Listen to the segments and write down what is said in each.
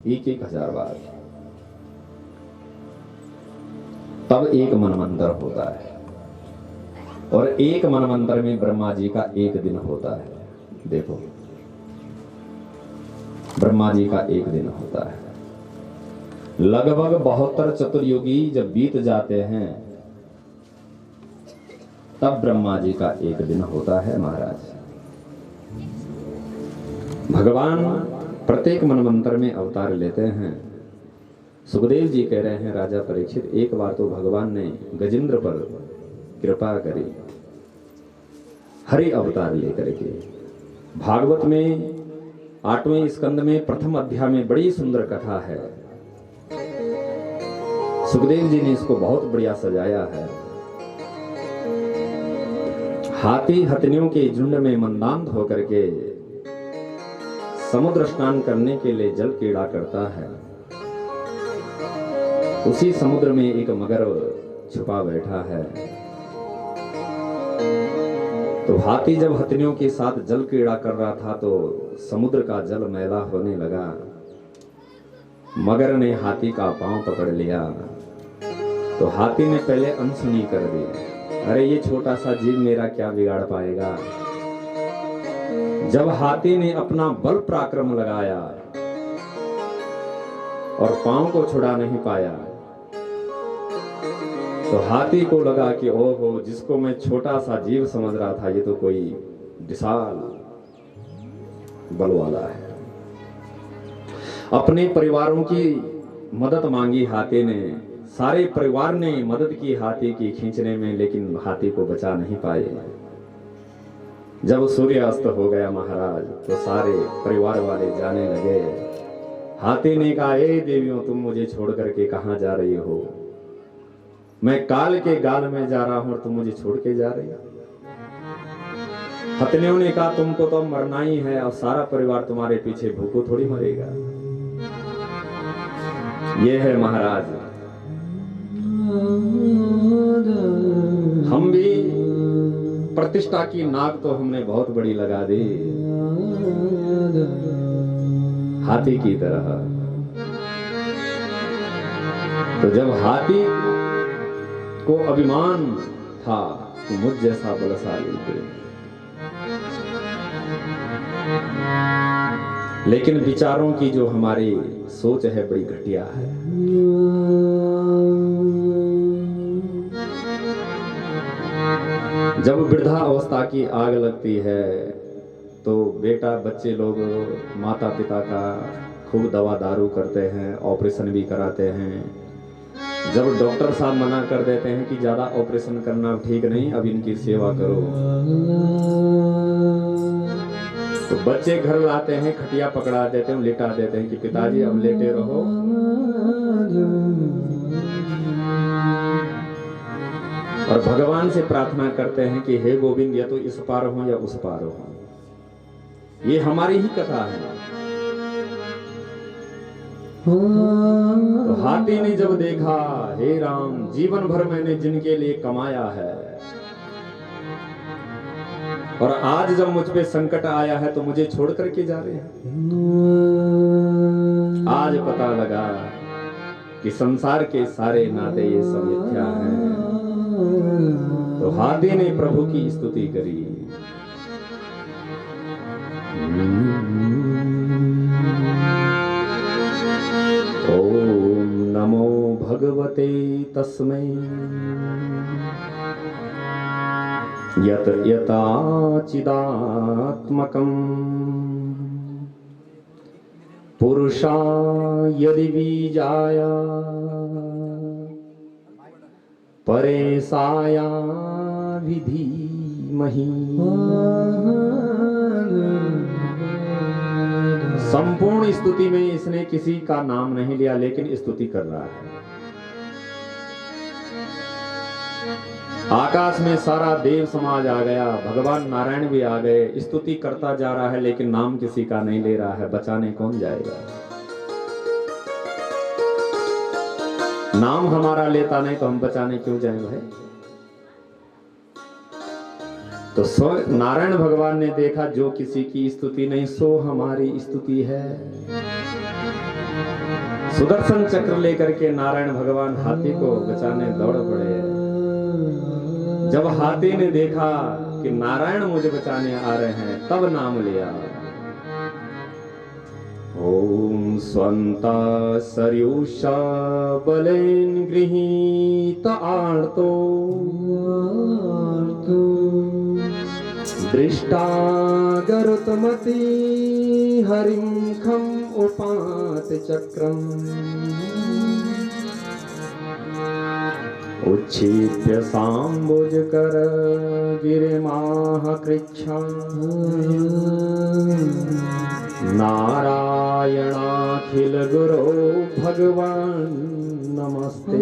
1,000 बार, तब एक मनवंतर होता है। और एक मनवंतर में ब्रह्मा जी का एक दिन होता है। देखो, ब्रह्मा जी का एक दिन होता है। लगभग 72 चतुर्युगी जब बीत जाते हैं तब ब्रह्मा जी का एक दिन होता है। महाराज, भगवान प्रत्येक मनवंतर में अवतार लेते हैं। सुखदेव जी कह रहे हैं, राजा परीक्षित, एक बार तो भगवान ने गजेंद्र पर कृपा करी, हरि अवतार लेकर के। भागवत में 8वें स्कंद में प्रथम अध्याय में बड़ी सुंदर कथा है। सुखदेव जी ने इसको बहुत बढ़िया सजाया है। हाथी हथनियों के झुंड में मंदांत होकर के समुद्र स्नान करने के लिए जल कीड़ा करता है। उसी समुद्र में एक मगर छुपा बैठा है। तो हाथी जब हथनियों के साथ जल कीड़ा कर रहा था तो समुद्र का जल मैला होने लगा। मगर ने हाथी का पांव पकड़ लिया तो हाथी ने पहले अनसुनी कर दी, अरे ये छोटा सा जीव मेरा क्या बिगाड़ पाएगा। जब हाथी ने अपना बल पराक्रम लगाया और पांव को छुड़ा नहीं पाया तो हाथी को लगा कि ओहो, जिसको मैं छोटा सा जीव समझ रहा था ये तो कोई विशाल बल वाला है। अपने परिवारों की मदद मांगी हाथी ने, सारे परिवार ने मदद की हाथी की खींचने में, लेकिन हाथी को बचा नहीं पाए। जब सूर्यास्त हो गया महाराज तो सारे परिवार वाले जाने लगे। हाथी ने कहा, ए देवियों, तुम मुझे छोड़ करके कहां जा रही हो? मैं काल के गाल में जा रहा हूं और तुम मुझे छोड़ के जा रही हो। हथनियों ने कहा, तुमको तो मरना ही है और सारा परिवार तुम्हारे पीछे भूखों थोड़ी मरेगा। ये है महाराज, हम भी प्रतिष्ठा की नाक तो हमने बहुत बड़ी लगा दी, हाथी की तरह। तो जब हाथी को अभिमान था कि मुझ जैसा बलशाली कोई, लेकिन विचारों की जो हमारी सोच है बड़ी घटिया है। जब वृद्धा अवस्था की आग लगती है तो बेटा बच्चे लोग माता पिता का खूब दवा दारू करते हैं, ऑपरेशन भी कराते हैं। जब डॉक्टर साहब मना कर देते हैं कि ज्यादा ऑपरेशन करना ठीक नहीं, अब इनकी सेवा करो, तो बच्चे घर लाते हैं, खटिया पकड़ा देते हैं, लिटा देते हैं कि पिताजी अब लेटे रहो। और भगवान से प्रार्थना करते हैं कि हे गोविंद, या तो इस पार हो या उस पार हो। ये हमारी ही कथा है। तो हाथी ने जब देखा, हे राम, जीवन भर मैंने जिनके लिए कमाया है और आज जब मुझ पे संकट आया है तो मुझे छोड़ करके जा रहे हैं। आज पता लगा कि संसार के सारे नाते ये सब मिथ्या हैं। तो हाथी ने प्रभु की स्तुति करी। ओम नमो भगवते तस्मै यत यता चिदात्मकं पुरुषा यदि बीजाया परेशाया विधीमहि। संपूर्ण स्तुति में इसने किसी का नाम नहीं लिया, लेकिन स्तुति कर रहा है। आकाश में सारा देव समाज आ गया, भगवान नारायण भी आ गए, स्तुति करता जा रहा है, लेकिन नाम किसी का नहीं ले रहा है। बचाने कौन जाएगा? नाम हमारा लेता नहीं तो हम बचाने क्यों जाए भाई? तो नारायण भगवान ने देखा, जो किसी की स्तुति नहीं सो हमारी स्तुति है। सुदर्शन चक्र लेकर के नारायण भगवान हाथी को बचाने दौड़ पड़े। जब हाथी ने देखा कि नारायण मुझे बचाने आ रहे हैं, तब नाम लिया, ओम स्वंता सरयूषा बलेन गृहीत आर्तो दृष्टा गरुतमती हरिं खम उपात चक्रम उच्छिप्य सांबुज कर गिरिमाह कृच्छा नारायणाखिल गुरो भगवान नमस्ते।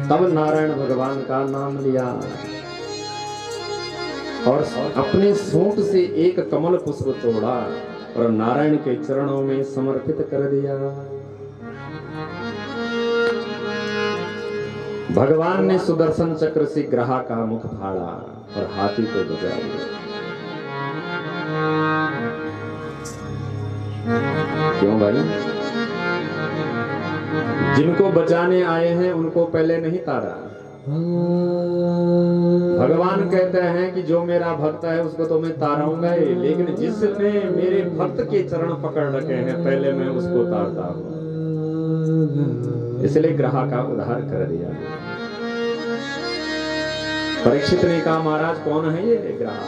तब नारायण भगवान का नाम लिया और अपने सूंड से एक कमल पुष्प तोड़ा और नारायण के चरणों में समर्पित कर दिया। भगवान ने सुदर्शन चक्र से ग्रहा का मुख फाड़ा और हाथी को बचा दिया। क्यों भाई? जिनको बचाने आए हैं उनको पहले नहीं तारा। भगवान कहते हैं कि जो मेरा भक्त है उसको तो मैं ताराऊंगा ही, लेकिन जिसने मेरे भक्त के चरण पकड़ रखे हैं पहले मैं उसको तारता हूं। इसलिए ग्रहा का उद्धार कर दिया। परीक्षित ने कहा, महाराज कौन है ये ग्रहा?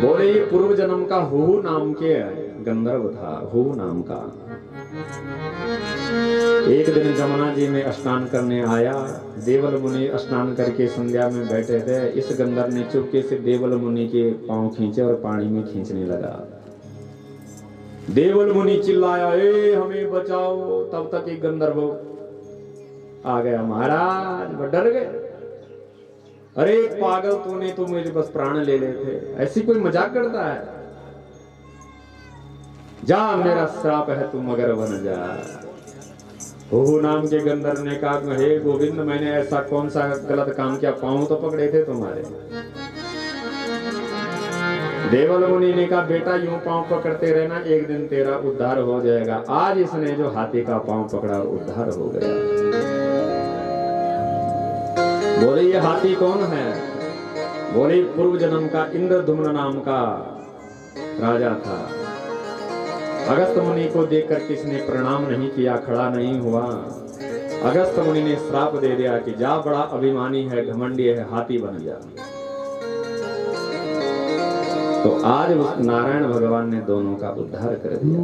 बोले ये पूर्व जन्म का हु नाम के गंधर्व था, हु नाम का। एक दिन जमुना जी में स्नान करने आया। देवल मुनि स्नान करके संध्या में बैठे थे। इस गंधर्व ने चुपके से देवल मुनि के पांव खींचे और पानी में खींचने लगा। देवल मुनि चिल्लाया, ए हमें बचाओ। तब तक एक गंधर्व आ गया। महाराज वो डर गए। अरे पागल, तूने तो मुझे बस प्राण ले लेते, ऐसी कोई मजाक करता है? जा, मेरा श्राप है, तू मगर बन जा। हो नाम के गंधर्व ने कहा, हे गोविंद, मैंने ऐसा कौन सा गलत काम किया? पांव तो पकड़े थे तुम्हारे। देवल मुनि ने कहा, बेटा यूं पांव पकड़ते रहना, एक दिन तेरा उद्धार हो जाएगा। आज इसने जो हाथी का पांव पकड़ा उद्धार हो गया। बोले ये हाथी कौन है? बोले पूर्व जन्म का इंद्रधुम्न नाम का राजा था। अगस्त मुनि को देखकर किसने प्रणाम नहीं किया, खड़ा नहीं हुआ। अगस्त मुनि ने श्राप दे दिया कि जा, बड़ा अभिमानी है, घमंडी है, हाथी बन जा। तो आज उस नारायण भगवान ने दोनों का उद्धार कर दिया।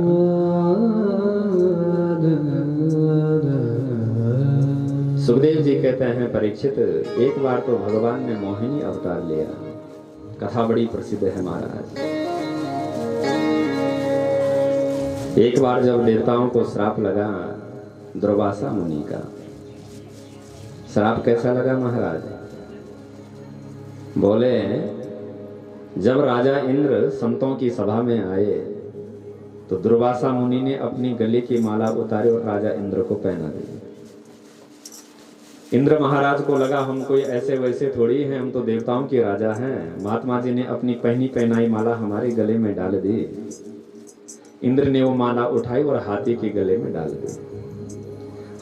सुखदेव जी कहते हैं, परीक्षित, एक बार तो भगवान ने मोहिनी अवतार लिया। कथा बड़ी प्रसिद्ध है महाराज। एक बार जब देवताओं को श्राप लगा, दुर्वासा मुनि का श्राप कैसा लगा महाराज? बोले जब राजा इंद्र संतों की सभा में आए तो दुर्वासा मुनि ने अपनी गले की माला उतारी और राजा इंद्र को पहना दी। इंद्र महाराज को लगा हम कोई ऐसे वैसे थोड़ी हैं, हम तो देवताओं के राजा हैं। महात्मा जी ने अपनी पहनी पहनाई माला हमारे गले में डाल दी। इंद्र ने वो माला उठाई और हाथी के गले में डाल दी।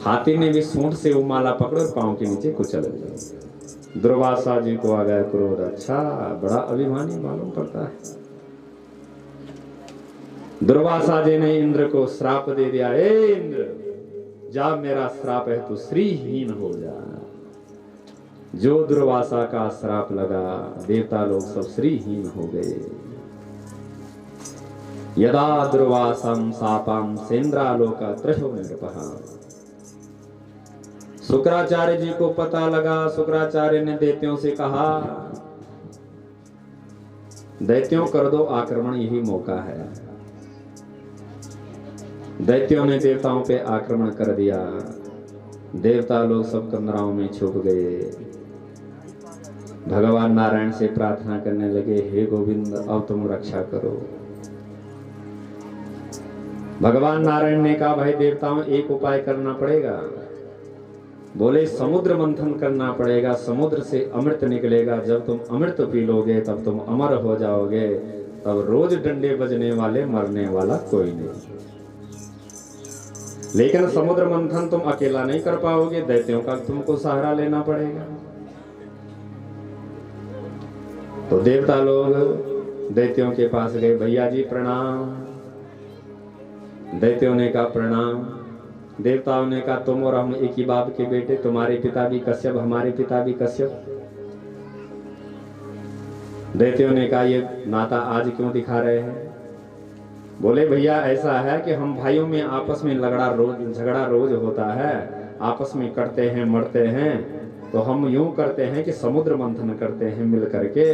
हाथी ने भी सूंड से वो माला पकड़ और पांव के नीचे कुचल दी। दुर्वासा जी को आ गया क्रोध। अच्छा, बड़ा अभिमानी मालूम पड़ता है। दुर्वासा जी ने इंद्र को श्राप दे दिया, ए इंद्र, जा, मेरा श्राप है, तू श्रीहीन हो जा। जो दुर्वासा का श्राप लगा, देवता लोग सब श्रीहीन हो गए। यदा दुर्वासम शापम सेन्द्रालोका त्रशो नृपः। शुक्राचार्य जी को पता लगा। शुक्राचार्य ने दैत्यों से कहा, दैत्यों कर दो आक्रमण, यही मौका है। दैत्यों ने देवताओं पे आक्रमण कर दिया। देवता लोग सब कंदराओं में छुप गए। भगवान नारायण से प्रार्थना करने लगे, हे गोविंद, अब तुम रक्षा करो। भगवान नारायण ने कहा, भाई देवताओं, एक उपाय करना पड़ेगा। बोले समुद्र मंथन करना पड़ेगा, समुद्र से अमृत निकलेगा, जब तुम अमृत पी लोगे तब तुम अमर हो जाओगे, तब रोज डंडे बजने वाले मरने वाला कोई नहीं। लेकिन समुद्र मंथन तुम अकेला नहीं कर पाओगे, दैत्यों का तुमको सहारा लेना पड़ेगा। तो देवता लोग दैत्यों के पास गए, भैया जी प्रणाम। दैत्यों ने कहा प्रणाम। देवताओं ने कहा तुम और हम एक ही बाप के बेटे, तुम्हारे पिता भी कश्यप, हमारे पिता भी कश्यप। दैत्यों ने कहा ये नाता आज क्यों दिखा रहे हैं? बोले भैया ऐसा है कि हम भाइयों में आपस में झगड़ा रोज होता है, आपस में करते हैं, मरते हैं, तो हम यूं करते हैं कि समुद्र मंथन करते हैं मिल करके,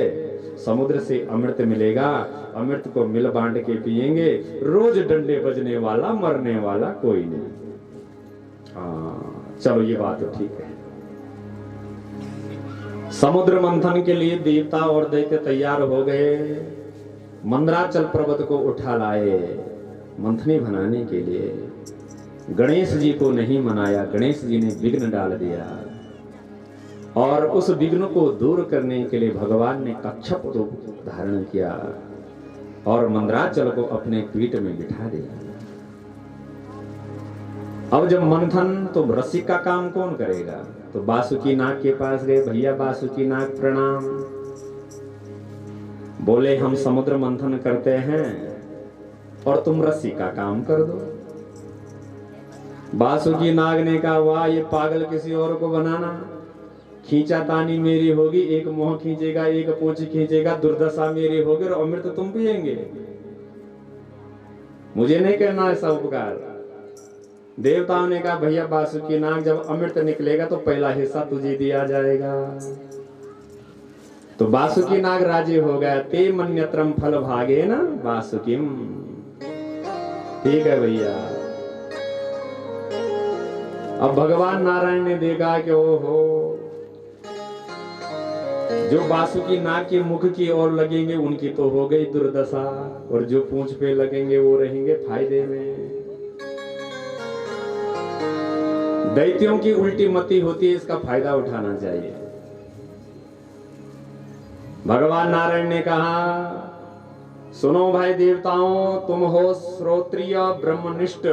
समुद्र से अमृत मिलेगा, अमृत को मिल बांट के पिएंगे, रोज डंडे बजने वाला मरने वाला कोई नहीं। चलो ये बात तो ठीक है। समुद्र मंथन के लिए देवता और दैत्य तैयार हो गए, मंदराचल पर्वत को उठा लाए मंथनी बनाने के लिए। गणेश जी को नहीं मनाया, गणेश जी ने विघ्न डाल दिया, और उस विघ्न को दूर करने के लिए भगवान ने कच्छप रूप धारण किया और मंदराचल को अपने पीठ में बिठा दिया। अब जब मंथन, तो रसिक का काम कौन करेगा? तो बासुकी नाग के पास गए, भैया बासुकी नाग प्रणाम। बोले हम समुद्र मंथन करते हैं और तुम रस्सी का काम कर दो। बासुकी नाग ने कहा वाह, ये पागल किसी और को बनाना, खींचातानी मेरी होगी, एक मुंह खींचेगा, एक पूंछ खींचेगा, दुर्दशा मेरी होगी और अमृत तुम पिएंगे, मुझे नहीं करना ऐसा उपकार। देवताओं ने कहा भैया बासुकी नाग, जब अमृत निकलेगा तो पहला हिस्सा तुझे दिया जाएगा। तो बासुकी नाग राजी हो गया, ते मन्यत्रम फल भागे ना बासुकीम। ठीक है भैया। अब भगवान नारायण ने देखा कि ओहो, जो बासुकी नाग के मुख की ओर लगेंगे उनकी तो हो गई दुर्दशा, और जो पूंछ पे लगेंगे वो रहेंगे फायदे में। दैत्यों की उल्टी मति होती है, इसका फायदा उठाना चाहिए। भगवान नारायण ने कहा सुनो भाई देवताओं, तुम हो श्रोत्रिय ब्रह्मनिष्ठ,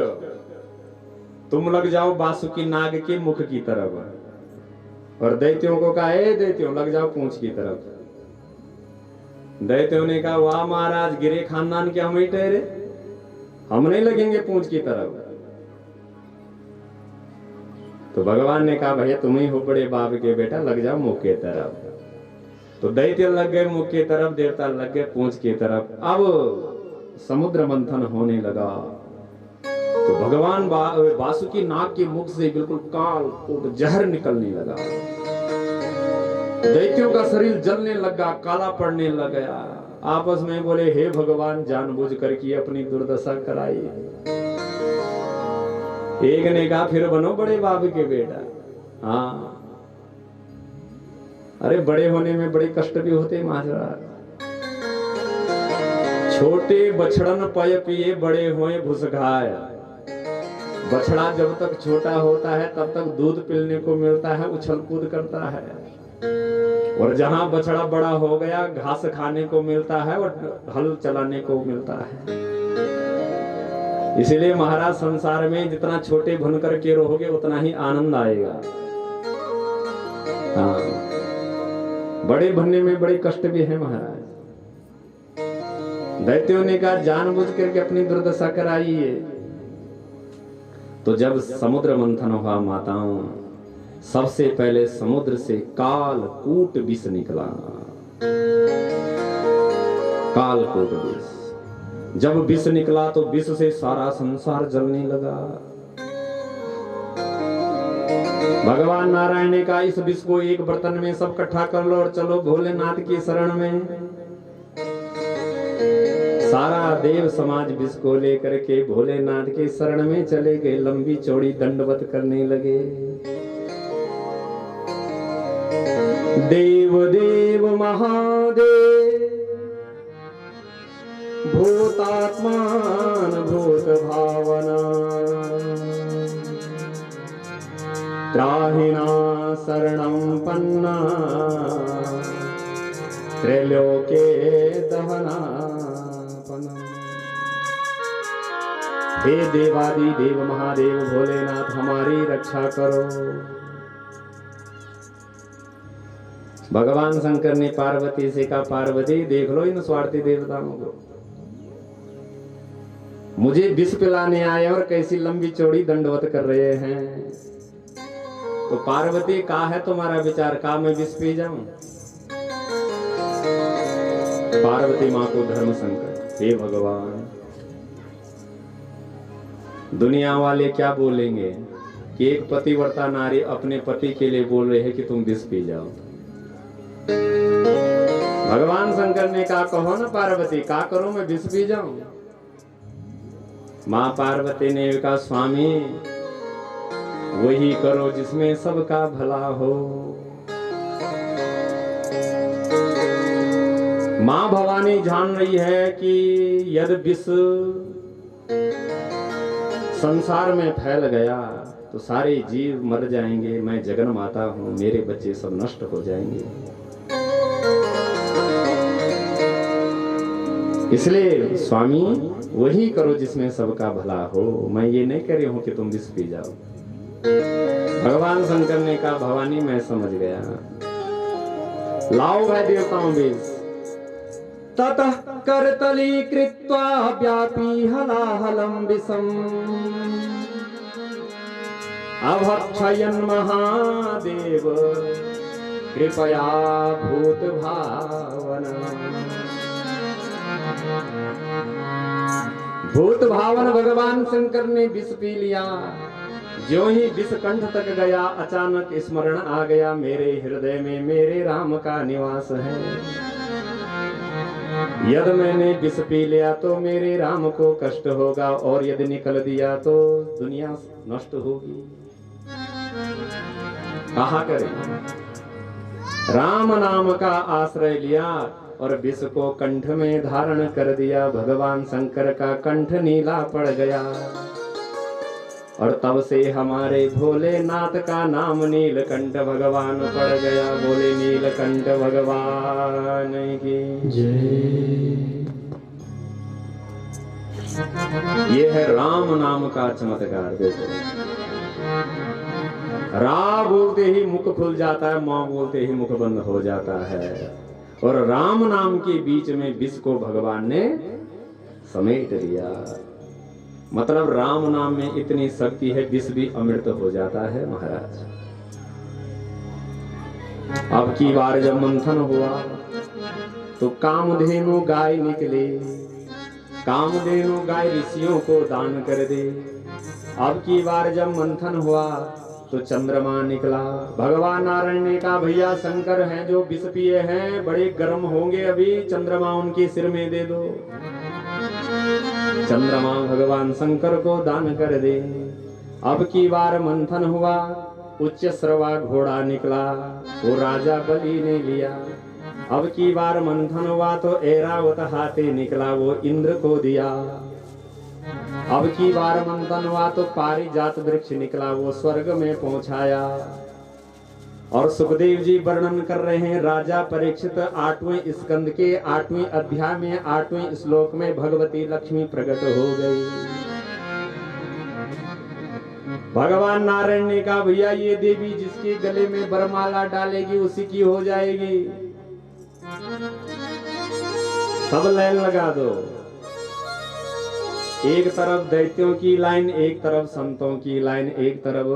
तुम लग जाओ बासुकी नाग के मुख की तरफ, और दैत्यों को कहा ए दैत्यों लग जाओ पूंछ की तरफ। दैत्यों ने कहा वाह महाराज, गिरे खानदान के हम ही ठहरे, हम नहीं लगेंगे पूंछ की तरफ। तो भगवान ने कहा भैया तुम ही हो बड़े बाप के बेटा, लग जाओ मुख के तरफ। तो दैत्य लग गए मुख की तरफ, देवता लग गए पूंछ की तरफ। अब समुद्र मंथन होने लगा, तो भगवान बासुकी नाग के मुख से बिल्कुल काल कोट जहर निकलने लगा, दैत्यों का शरीर जलने लगा, काला पड़ने लग गया। आपस में बोले हे भगवान, जानबूझ करके अपनी दुर्दशा कराई। एक ने कहा फिर बनो बड़े बाप के बेटा। हाँ, अरे बड़े होने में बड़े कष्ट भी होते महाराज। छोटे बछड़न पय पिए, बड़े हुए भुसघाय। बछड़ा जब तक छोटा होता है तब तक दूध पीने को मिलता है, उछल कूद करता है, और जहां बछड़ा बड़ा हो गया घास खाने को मिलता है और हल चलाने को मिलता है। इसलिए महाराज संसार में जितना छोटे बनकर के रहोगे उतना ही आनंद आएगा। हाँ, बड़े बनने में बड़े कष्ट भी है महाराज। दैत्यों ने कहा जानबूझ करके अपनी दुर्दशा कराइए। तो जब समुद्र मंथन हुआ माताओं, सबसे पहले समुद्र से काल कूट विष निकला। काल कूट विष, जब विष निकला तो विष से सारा संसार जलने लगा। भगवान नारायण ने कहा इस विष को एक बर्तन में सब इकट्ठा कर लो और चलो भोलेनाथ की शरण में। सारा देव समाज विष को लेकर के भोलेनाथ के शरण में चले गए, लंबी चौड़ी दंडवत करने लगे। देव देव महादेव, भूतात्मान भूत भावना, त्राहि नाथ शरणं पन्ना त्रैलोके दहनापनम्। हे देवादि देव महादेव भोलेनाथ हमारी रक्षा करो। भगवान शंकर ने पार्वती से कहा, पार्वती देख लो इन स्वार्थी देवताओं को, मुझे विष पिलाने आए और कैसी लंबी चौड़ी दंडवत कर रहे हैं। तो पार्वती का है तुम्हारा विचार, का मैं विष पी जाऊं? पार्वती मां को धर्म संकट, हे भगवान दुनिया वाले क्या बोलेंगे कि एक पतिव्रता नारी अपने पति के लिए बोल रहे हैं कि तुम विष पी जाओ। भगवान शंकर ने कहा, कहो ना पार्वती, का करो मैं विष पी जाऊं? मां पार्वती ने कहा, स्वामी वही करो जिसमें सबका भला हो। मां भवानी जान रही है कि यदि विष संसार में फैल गया तो सारे जीव मर जाएंगे, मैं जगन माता हूं, मेरे बच्चे सब नष्ट हो जाएंगे। इसलिए स्वामी वही करो जिसमें सबका भला हो, मैं ये नहीं कह रही हूं कि तुम विष पी जाओ। भगवान शंकर ने कहा, भवानी मैं समझ गया, लाओ भाई देवताओं विष। ततः करतली कृत्वा व्यापी हलाहलम विषम अभक्षयन् महादेव कृपया भूत भावना। भूत भावन भगवान शंकर ने विष पी लिया। ज्यों ही विष कंठ तक गया, अचानक स्मरण आ गया, मेरे हृदय में मेरे राम का निवास है। यदि मैंने विष पी लिया तो मेरे राम को कष्ट होगा, और यदि निकल दिया तो दुनिया नष्ट होगी। कहा करें? राम नाम का आश्रय लिया और विष को कंठ में धारण कर दिया। भगवान शंकर का कंठ नीला पड़ गया और तब से हमारे भोलेनाथ का नाम नीलकंठ भगवान पड़ गया। बोले नीलकंठ भगवान की जय। ये है राम नाम का चमत्कार। देखो, रा बोलते ही मुख खुल जाता है, मां बोलते ही मुख बंद हो जाता है, और राम नाम के बीच में विष को भगवान ने समेट लिया। मतलब राम नाम में इतनी शक्ति है, विष भी अमृत हो जाता है महाराज। अब की बार जब मंथन हुआ तो कामधेनु गाय निकले। कामधेनु गाय ऋषियों को दान कर दे। अब की बार जब मंथन हुआ तो चंद्रमा निकला। भगवान नारायण ने कहा, भैया शंकर हैं जो विष पिए हैं, बड़े गर्म होंगे, अभी चंद्रमा उनके सिर में दे दो। चंद्रमा भगवान शंकर को दान कर दे। अब की बार मंथन हुआ, उच्च श्रवा घोड़ा निकला, वो राजा बलि ने लिया। अब की बार मंथन हुआ तो ऐरावत हाथी निकला, वो इंद्र को दिया। अब की बार मंथन हुआ तो पारिजात वृक्ष निकला, वो स्वर्ग में पहुंचाया। और सुखदेव जी वर्णन कर रहे हैं, राजा परीक्षित 8वें स्कंद के 8वें अध्याय में 8वें श्लोक में भगवती लक्ष्मी प्रकट हो गई। भगवान नारायण ने कहा, भैया ये देवी जिसके गले में वरमाला डालेगी उसी की हो जाएगी। सब लाइन लगा दो, एक तरफ दैत्यों की लाइन, एक तरफ संतों की लाइन, एक तरफ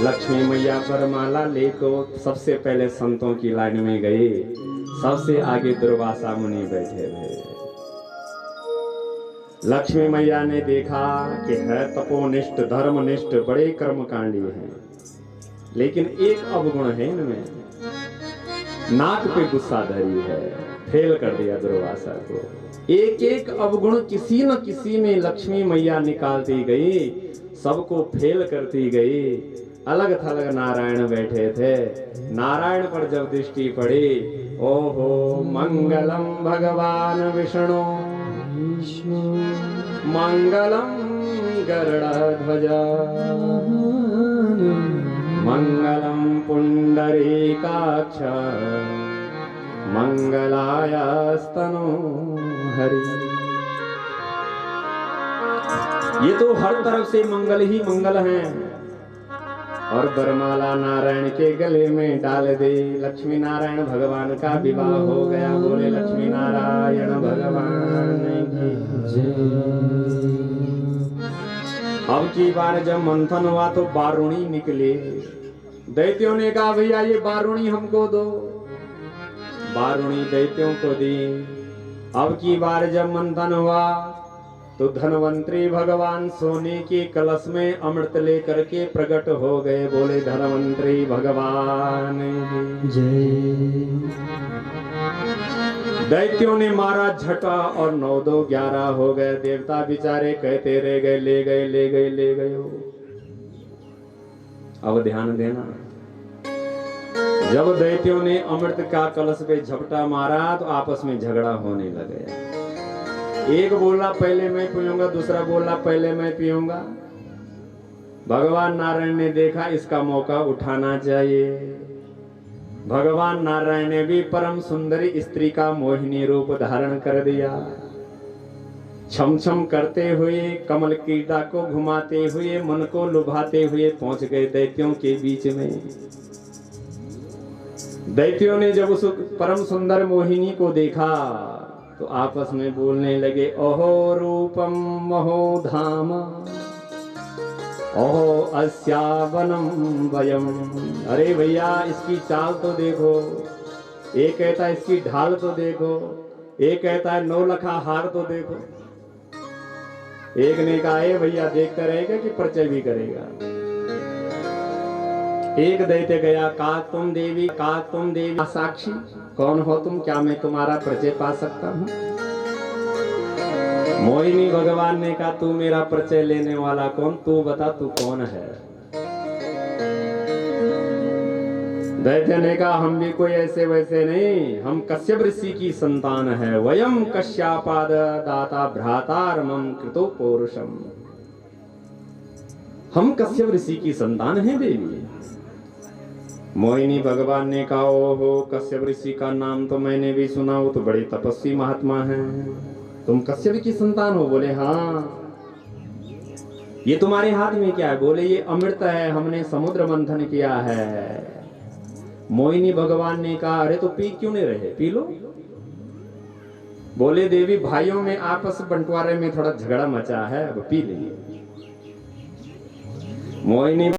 लक्ष्मी मैया पर माला लेको सबसे पहले संतों की लाइन में गए। सबसे आगे दुर्वासा मुनि बैठे थे। लक्ष्मी मैया ने देखा कि है तपोनिष्ठ, धर्मनिष्ठ, बड़े कर्मकांडी हैं, लेकिन एक अवगुण है इनमें, नाक पे गुस्सा धरी है। फेल कर दिया दुर्वासा को। एक एक अवगुण किसी न किसी में लक्ष्मी मैया निकालती गई, सबको फेल करती गई। अलग थलग नारायण बैठे थे। नारायण पर जब दृष्टि पड़ी, ओहो मंगलम भगवान विष्णु मंगलम गरुड़ध्वज मंगलम पुंडरीकाक्ष मंगलायास्तनो हरि। ये तो हर तरफ से मंगल ही मंगल हैं। और वरमाला नारायण के गले में डाल दे, लक्ष्मी नारायण भगवान का विवाह हो गया। बोले लक्ष्मी नारायण भगवान की जय। अब की बार जब मंथन हुआ तो बारूणी निकले। दैत्यों ने कहा भैया ये बारूणी हमको दो। बारूणी दैत्यों को दी। अब की बार जब मंथन हुआ तो धनवंतरी भगवान सोने के कलश में अमृत लेकर के प्रकट हो गए। बोले धनवंतरी भगवान की जय। दैत्यों ने मारा झटा और 9 2 11 हो गए। देवता बेचारे कहते रह गए ले गए ले गए ले गए हो। अब ध्यान देना, जब दैत्यों ने अमृत का कलश पे झपटा मारा तो आपस में झगड़ा होने लगे। एक बोला पहले मैं पीऊंगा, दूसरा बोला पहले मैं पीऊंगा। भगवान नारायण ने देखा इसका मौका उठाना चाहिए। भगवान नारायण ने भी परम सुंदरी स्त्री का मोहिनी रूप धारण कर दिया। छम छम करते हुए कमल कीड़ा को घुमाते हुए मन को लुभाते हुए पहुंच गए दैत्यों के बीच में। दैत्यों ने जब उस परम सुंदर मोहिनी को देखा तो आपस में बोलने लगे ओहो रूपम महो धाम ओहो अस्यावनम वयम। अरे भैया इसकी चाल तो देखो, एक कहता है इसकी ढाल तो देखो, एक कहता है 9 लखा हार तो देखो। एक ने कहा ए भैया देखता रहेगा कि परिचय भी करेगा। एक दैत्य गया, काक तुम देवी साक्षी कौन हो तुम, क्या मैं तुम्हारा परिचय पा सकता हूँ। मोहिनी भगवान ने कहा तू मेरा परिचय लेने वाला कौन, तू बता तू कौन है। दैत्य ने कहा हम भी कोई ऐसे वैसे नहीं, हम कश्यप ऋषि की संतान है। वयम कश्यपाद दाता भ्रातारमं कृतो पौरुषम। हम कश्यप ऋषि की संतान हैं देवी। मोहिनी भगवान ने कहा ओहो कश्यप ऋषि का नाम तो मैंने भी सुना, वो तो बड़े तपस्वी महात्मा हैं। तुम कश्यप की संतान हो? बोले हाँ। ये तुम्हारे हाथ में क्या है? बोले ये अमृत है, हमने समुद्र मंथन किया है। मोहिनी भगवान ने कहा अरे तो पी क्यों नहीं रहे, पी लो। बोले देवी भाइयों में आपस बंटवारे में थोड़ा झगड़ा मचा है, अब पी लेंगे। मोहिनी